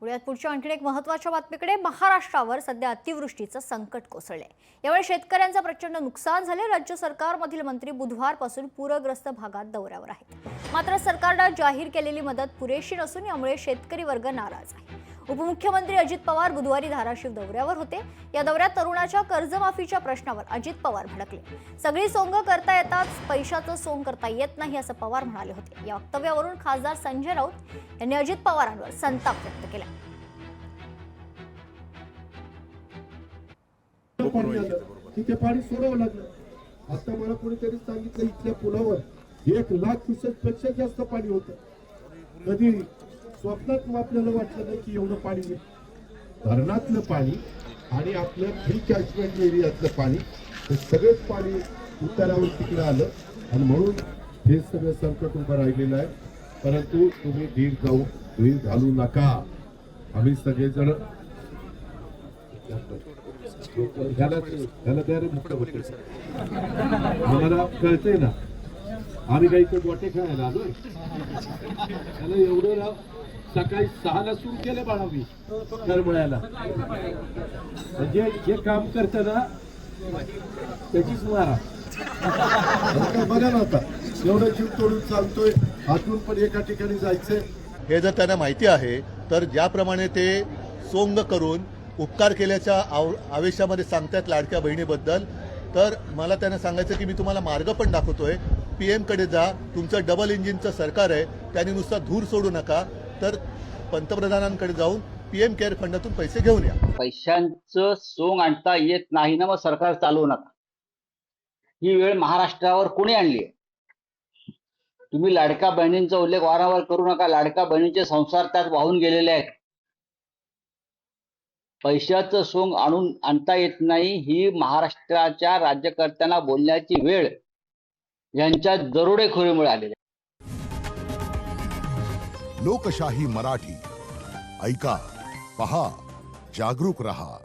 पुण्यात पुढच्या आणखी एक महत्त्वाच्या बातमीकडे. महाराष्ट्रावर सध्या अतिवृष्टीचं संकट कोसळले. यामुळे शेतकऱ्यांचं प्रचंड नुकसान झाले. राज्य सरकारमधील मंत्री बुधवारपासून पूरग्रस्त भागात दौऱ्यावर आहेत. मात्र सरकारने जाहीर केलेली मदत पुरेशी नसून यामुळे शेतकरी वर्ग नाराज आहे. उपमुख्यमंत्री अजित पवार बुधवारी धाराशिव दौऱ्यावर होते. या दौऱ्यात तरुणाच्या कर्जमाफीच्या प्रश्नावर अजित पवार भडकले. सगळी सोंग करता येतात, पैशाचं सोंग करता येत नाही असं पवार म्हणाले होते. या वक्तव्यावरून खासदार संजय राऊत यांनी अजित पवारांवर संताप व्यक्त केला. तिथे पाणी सोडावं लागलं. आता मला कोणीतरी सांगितलं इथल्या पुलावर 1,00,000 क्युसेक पेक्षा जास्त पाणी होतं. कधी स्वप्नात आपल्याला वाटलं नाही की एवढं पाणी येईल. धरणातलं पाणी आणि आपलं फ्री कॅचमेंट एरियातलं पाणी हे सगळंच पाणी उतारावर तिकडे आलं आणि म्हणून हे सगळं संकट उभं राहिलेलं आहे. परंतु तुम्ही धीर घालू नका. आम्ही सगळेजण आम्हाला कळतंय ना, आम्ही काही तो गोटे खेळायला आलोय. त्याला एवढं राव सकाळी 6ला सुरू केलं बाळावी करमळ्याला. म्हणजे जे काम करतं ना त्याचीच मारा. बघा ना आता एवढं जीव तोडून चालतोय, आतून पण एका ठिकाणी जायचंय. हे जर त्यांना माहिती आहे तर ज्याप्रमाणे ते सोंग करून उपकार केल्याच्या आवेशामध्ये सांगतात लाडक्या बहिणीबद्दल, तर मला त्यांना सांगायचं की मी तुम्हाला मार्ग पण दाखवतोय. PM कडे जा. तुमचं डबल इंजिनचं सरकार आहे, त्यांनी नुसता धूर सोडू नका, तर पंतप्रधानांकडे जाऊन PM केअर फंडातून पैसे घेऊन या. पैशांचं सोंग आणता येत नाही ना, मग सरकार चालवू नका. ही वेळ महाराष्ट्रावर कोणी आणली आहे? तुम्ही लाडक्या बहिणींचा उल्लेख वारंवार करू नका. लाडक्या बहिणींचे संसार त्यात वाहून गेलेले आहेत. पैशाचं सोंग आणता येत नाही ही महाराष्ट्राच्या राज्यकर्त्यांना बोलण्याची वेळ यांच्या दरोडेखोरीमुळे आलेली आहे. लोकशाही मराठी ऐका, पहा, जागरूक रहा.